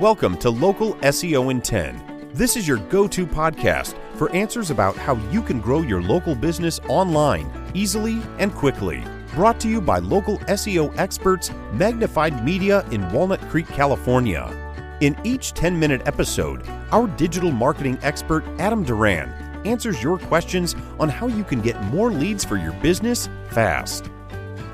Welcome to Local SEO in 10. This is your go-to podcast for answers about how you can grow your local business online easily and quickly. Brought to you by local SEO experts Magnified Media in Walnut Creek, California. In each 10-minute episode, our digital marketing expert Adam Duran answers your questions on how you can get more leads for your business fast.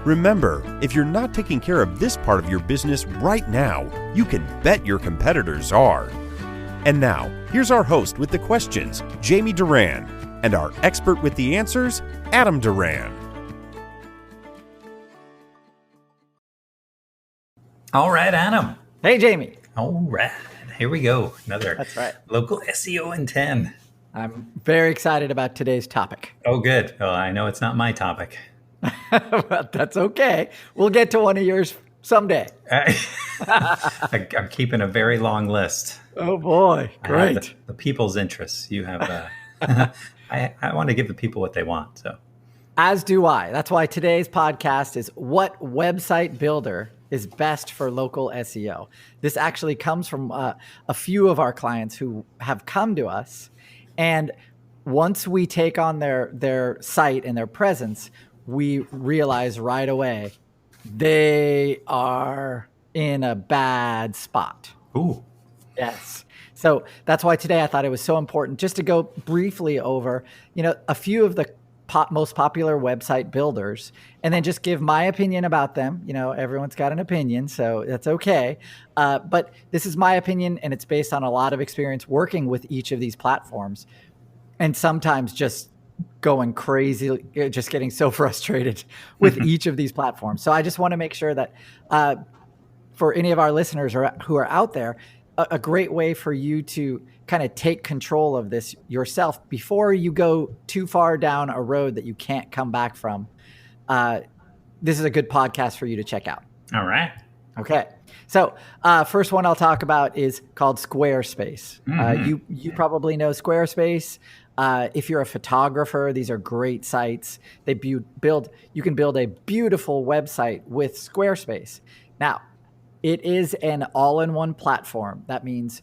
Remember, if you're not taking care of this part of your business right now, you can bet your competitors are. And now, here's our host with the questions, Jamie Duran, and our expert with the answers, Adam Duran. All right, Adam. Hey, Jamie. All right. Here we go. Another That's right. Local SEO in 10. I'm very excited about today's topic. Oh, good. Well, I know it's not my topic. Well, that's okay. We'll get to one of yours someday. I'm keeping a very long list. Oh, boy. Great. The people's interests. You have, I want to give the people what they want. So, as do I. That's why today's podcast is what website builder is best for local SEO. This actually comes from a few of our clients who have come to us. And once we take on their site and their presence, we realize right away they are in a bad spot. Ooh. Yes. So that's why today I thought it was so important just to go briefly over, a few of the most popular website builders and then just give my opinion about them. Everyone's got an opinion, so that's okay. But this is my opinion, and it's based on a lot of experience working with each of these platforms and sometimes just going crazy, just getting so frustrated with each of these platforms. So I just want to make sure that for any of our listeners who are out there, a great way for you to kind of take control of this yourself before you go too far down a road that you can't come back from. This is a good podcast for you to check out. All right. Okay. So first one I'll talk about is called Squarespace. You probably know Squarespace. If you're a photographer, these are great sites. You can build a beautiful website with Squarespace. Now, it is an all-in-one platform. That means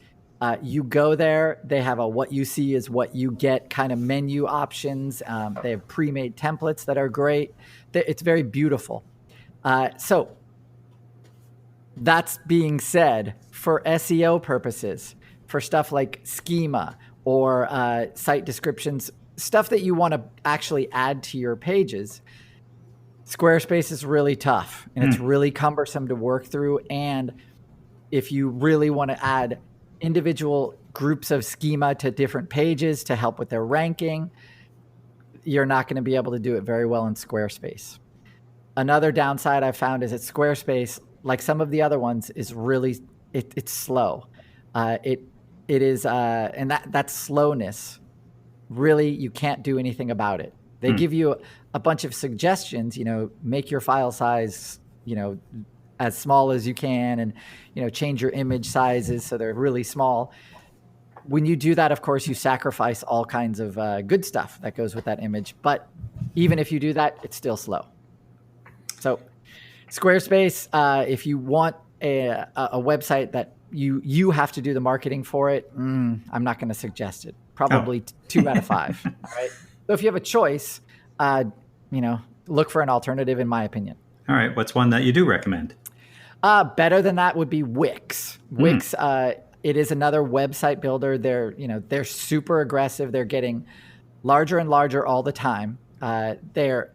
you go there, they have a what you see is what you get kind of menu options. They have pre-made templates that are great. It's very beautiful. So that's being said, for SEO purposes, for stuff like schema or site descriptions, stuff that you want to actually add to your pages, Squarespace is really tough and it's really cumbersome to work through. And if you really want to add individual groups of schema to different pages to help with their ranking, you're not going to be able to do it very well in Squarespace. Another downside I've found is that Squarespace, like some of the other ones, is really, it's slow. It is, and that slowness, really, you can't do anything about it. They give you a bunch of suggestions, make your file size, as small as you can, and, change your image sizes so they're really small. When you do that, of course, you sacrifice all kinds of good stuff that goes with that image. But even if you do that, it's still slow. So Squarespace, if you want a website that you have to do the marketing for it, I'm not going to suggest it. Probably 2 out of 5. All right. So if you have a choice, look for an alternative, in my opinion. All right. What's one that you do recommend? Better than that would be Wix. Wix, it is another website builder. They're super aggressive. They're getting larger and larger all the time. They're,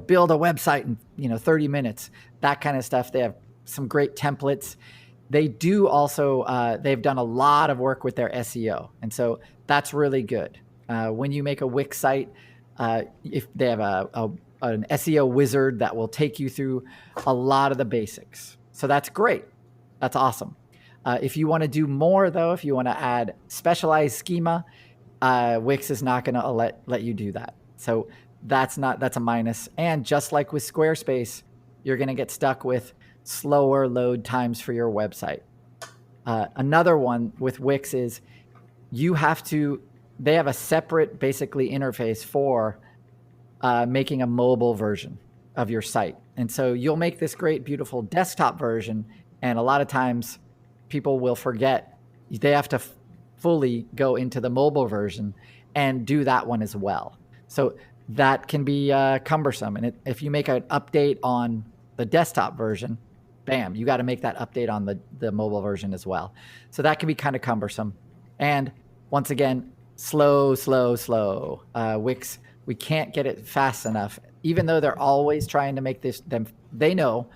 build a website in, 30 minutes, that kind of stuff. They have some great templates. They do also, they've done a lot of work with their SEO. And so that's really good. When you make a Wix site, if they have an SEO wizard that will take you through a lot of the basics. So that's great. That's awesome. If you want to do more, though, if you want to add specialized schema, Wix is not going to let you do that. So that's a minus. And just like with Squarespace, you're going to get stuck with slower load times for your website. Another one with Wix is they have a separate basically interface for making a mobile version of your site. And so you'll make this great, beautiful desktop version. And a lot of times people will forget they have to fully go into the mobile version and do that one as well. So that can be cumbersome. And if you make an update on the desktop version, bam, you got to make that update on the mobile version as well. So that can be kind of cumbersome. And once again, slow. Wix, we can't get it fast enough, even though they're always trying to make this, they know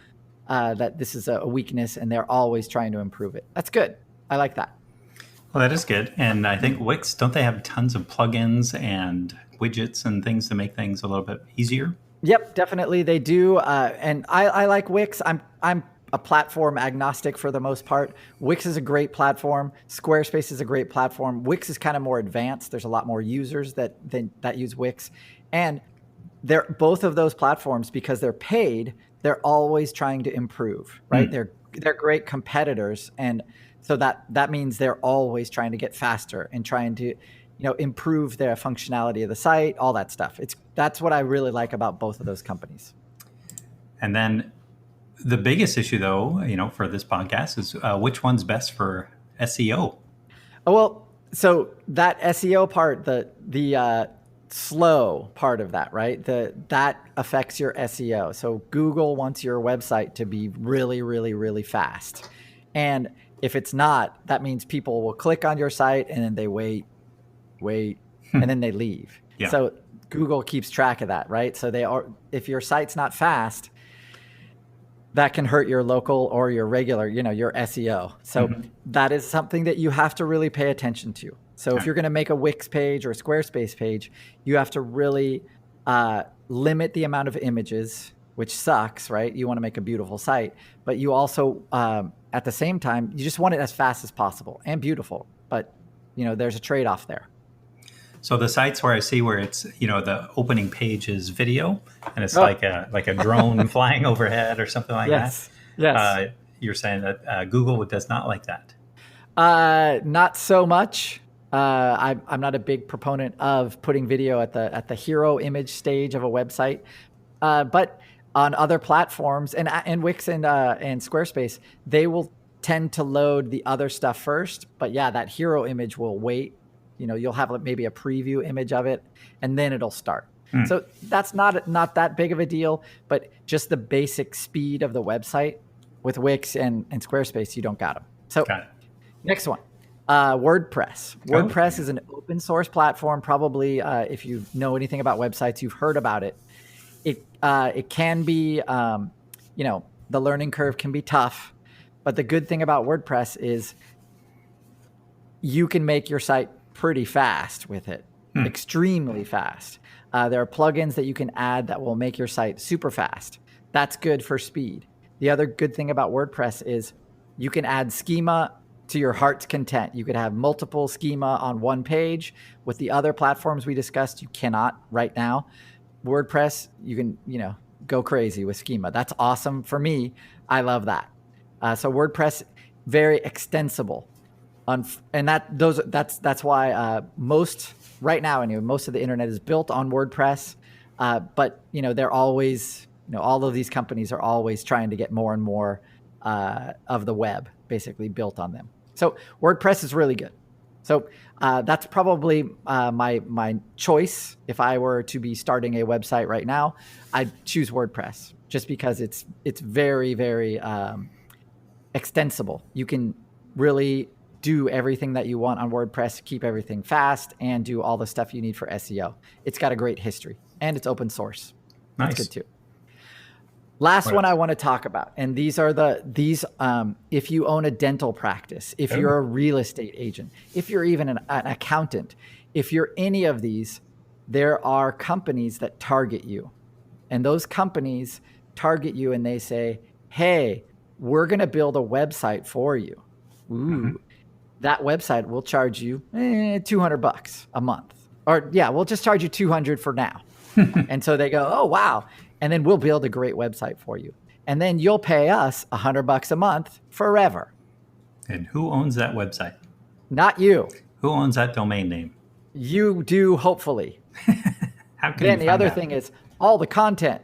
that this is a weakness and they're always trying to improve it. That's good. I like that. Well, that is good. And I think Wix, don't they have tons of plugins and widgets and things to make things a little bit easier? Yep, definitely they do. And I like Wix. I'm a platform agnostic for the most part. Wix is a great platform. Squarespace is a great platform. Wix is kind of more advanced. There's a lot more users that use Wix. And they're both of those platforms, because they're paid, they're always trying to improve, right? They're great competitors. And so that means they're always trying to get faster and trying to, improve their functionality of the site, all that stuff. That's what I really like about both of those companies. And then the biggest issue, though, for this podcast is which one's best for SEO? Oh, well, so that SEO part, the slow part of that, right? That affects your SEO. So Google wants your website to be really, really, really fast. And if it's not, that means people will click on your site and then they wait, and then they leave. Yeah. So Google keeps track of that, right? So if your site's not fast, that can hurt your local or your regular, your SEO. So that is something that you have to really pay attention to. So if you're going to make a Wix page or a Squarespace page, you have to really limit the amount of images, which sucks, right? You want to make a beautiful site, but you also, at the same time, you just want it as fast as possible and beautiful. But, there's a trade-off there. So the sites where I see where it's, the opening page is video and it's like a drone flying overhead or something like that. Yes. You're saying that Google does not like that. Not so much. I'm not a big proponent of putting video at the hero image stage of a website. But on other platforms and Wix and Squarespace, they will tend to load the other stuff first. But yeah, that hero image will wait. You'll have maybe a preview image of it, and then it'll start. So that's not that big of a deal, but just the basic speed of the website with Wix and Squarespace, you don't got them. So next one, WordPress. WordPress is an open source platform. Probably if you know anything about websites, you've heard about it. It can be, the learning curve can be tough, but the good thing about WordPress is you can make your site pretty fast with it, extremely fast. There are plugins that you can add that will make your site super fast. That's good for speed. The other good thing about WordPress is you can add schema to your heart's content. You could have multiple schema on one page. With the other platforms we discussed, you cannot right now. WordPress, you can, go crazy with schema. That's awesome for me. I love that. So WordPress, very extensible. And that's why most right now anyway, most of the internet is built on WordPress. But they're always, all of these companies are always trying to get more and more of the web basically built on them. So WordPress is really good. So that's probably my choice. If I were to be starting a website right now, I'd choose WordPress just because it's very, very extensible. You can really do everything that you want on WordPress, keep everything fast, and do all the stuff you need for SEO. It's got a great history, and it's open source. Nice. That's good too. Last one I want to talk about, and these are if you own a dental practice, if you're a real estate agent, if you're even an accountant, if you're any of these, there are companies that target you. And those companies target you and they say, hey, we're going to build a website for you. Ooh, that website will charge you $200 a month. Or yeah, we'll just charge you $200 for now. And so they go, oh, wow. And then we'll build a great website for you. And then you'll pay us $100 a month forever. And who owns that website? Not you. Who owns that domain name? You do, hopefully. How can Then you the other that? thing is all the content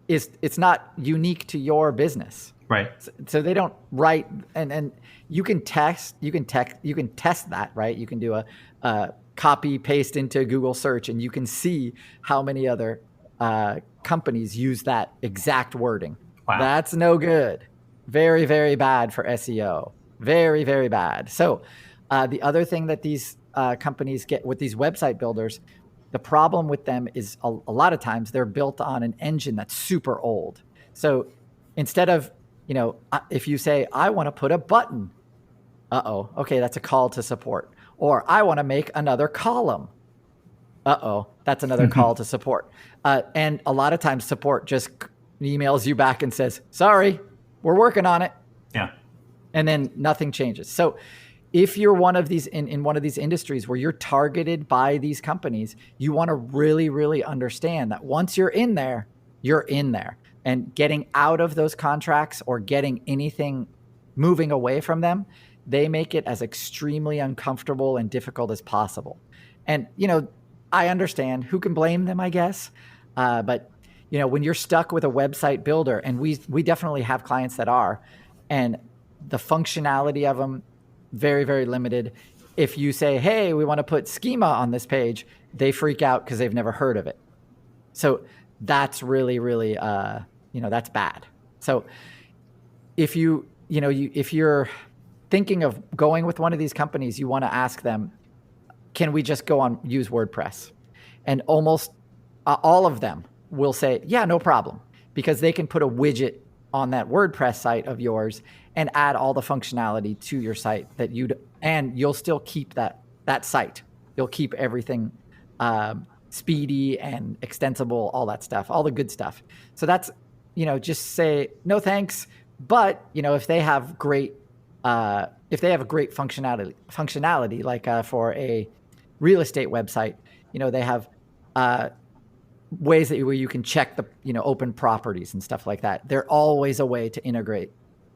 it's not unique to your business. Right. So they don't write, and you can test that, right? You can do a copy paste into Google search, and you can see how many other companies use that exact wording. Wow. That's no good. Very, very bad for SEO. Very, very bad. So the other thing that these companies get with these website builders, the problem with them is a lot of times they're built on an engine that's super old. So instead of, if you say, I want to put a button, okay, that's a call to support. Or I want to make another column. That's another call to support. And a lot of times support just emails you back and says, sorry, we're working on it. Yeah. And then nothing changes. So if you're one of these in one of these industries where you're targeted by these companies, you want to really, really understand that once you're in there, you're in there. And getting out of those contracts or getting anything moving away from them, they make it as extremely uncomfortable and difficult as possible. And, I understand. Who can blame them, I guess? But, when you're stuck with a website builder, and we definitely have clients that are, and the functionality of them, very, very limited. If you say, hey, we want to put schema on this page, they freak out because they've never heard of it. So that's really, really, that's bad. So if if you're thinking of going with one of these companies, you want to ask them, can we just use WordPress? And almost all of them will say, yeah, no problem, because they can put a widget on that WordPress site of yours and add all the functionality to your site and you'll still keep that site. You'll keep everything speedy and extensible, all that stuff, all the good stuff. So that's, just say no thanks. But if they have great functionality, like for a real estate website, they have ways where you can check the open properties and stuff like that. There's always a way to integrate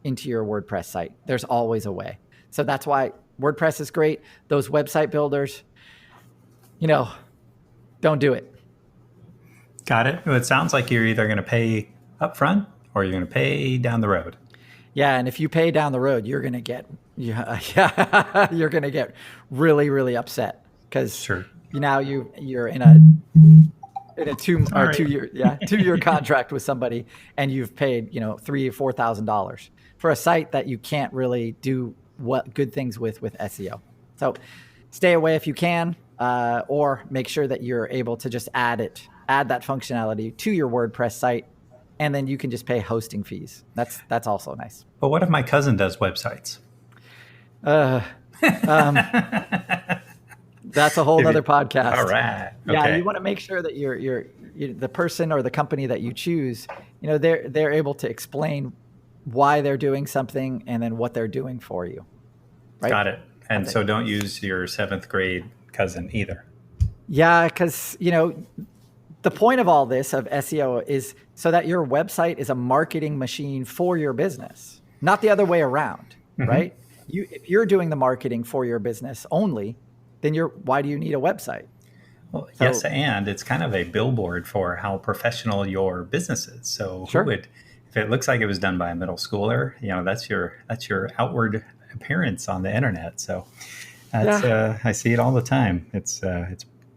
into your WordPress site. There's always a way. So that's why WordPress is great. Those website builders, don't do it. Got it. Well, it sounds like you're either going to pay up front or you're going to pay down the road. Yeah, and if you pay down the road, you're going to get you're going to get really, really upset because now you're in a 2-year contract with somebody, and you've paid $3,000 or $4,000 for a site that you can't really do good things with SEO. So stay away if you can, or make sure that you're able to just add that functionality to your WordPress site, and then you can just pay hosting fees. That's also nice. But what if my cousin does websites? That's a whole other podcast. All right. Okay. Yeah, you want to make sure that you're the person or the company that you choose, they're able to explain why they're doing something and then what they're doing for you. Right? Got it. And so don't use your 7th grade cousin either. Yeah, because, the point of all this of SEO is so that your website is a marketing machine for your business, not the other way around, right? If you're doing the marketing for your business only, then why do you need a website? Well, yes, and it's kind of a billboard for how professional your business is. So if it looks like it was done by a middle schooler, that's your outward appearance on the internet. So I see it all the time. It's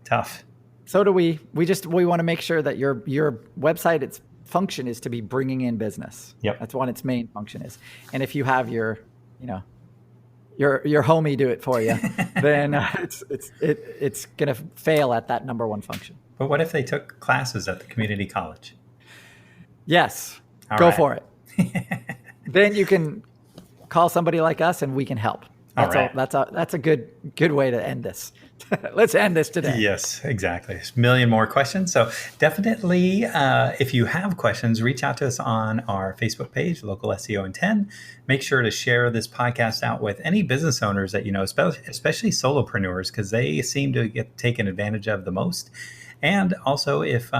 tough. So do we. We want to make sure that your website, its function is to be bringing in business. Yep. That's what its main function is. And if you have your homie do it for you, then it's going to fail at that number one function. But what if they took classes at the community college? Yes. All Go right. for it. Then you can call somebody like us and we can help. That's a good way to end this. Let's end this today. Yes, exactly. There's a million more questions. So definitely, if you have questions, reach out to us on our Facebook page, Local SEO in 10. Make sure to share this podcast out with any business owners that especially solopreneurs, because they seem to get taken advantage of the most. And also, if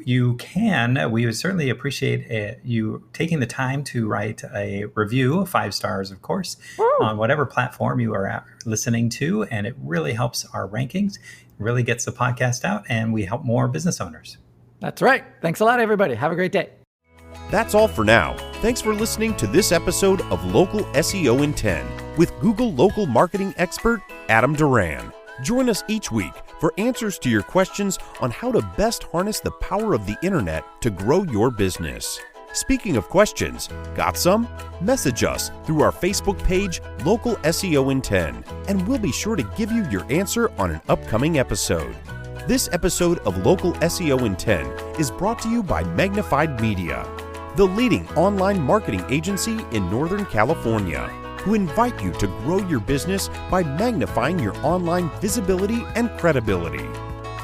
you can, we would certainly appreciate you taking the time to write a review, 5 stars, of course, on whatever platform you are listening to. And it really helps our rankings, really gets the podcast out, and we help more business owners. That's right. Thanks a lot, everybody. Have a great day. That's all for now. Thanks for listening to this episode of Local SEO in 10 with Google local marketing expert Adam Duran. Join us each week for answers to your questions on how to best harness the power of the internet to grow your business. Speaking of questions, got some? Message us through our Facebook page, Local SEO in 10, and we'll be sure to give you your answer on an upcoming episode. This episode of Local SEO in 10 is brought to you by Magnified Media, the leading online marketing agency in Northern California, who invite you to grow your business by magnifying your online visibility and credibility.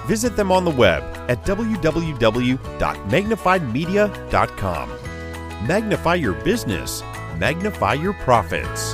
Visit them on the web at www.magnifiedmedia.com. Magnify your business, magnify your profits.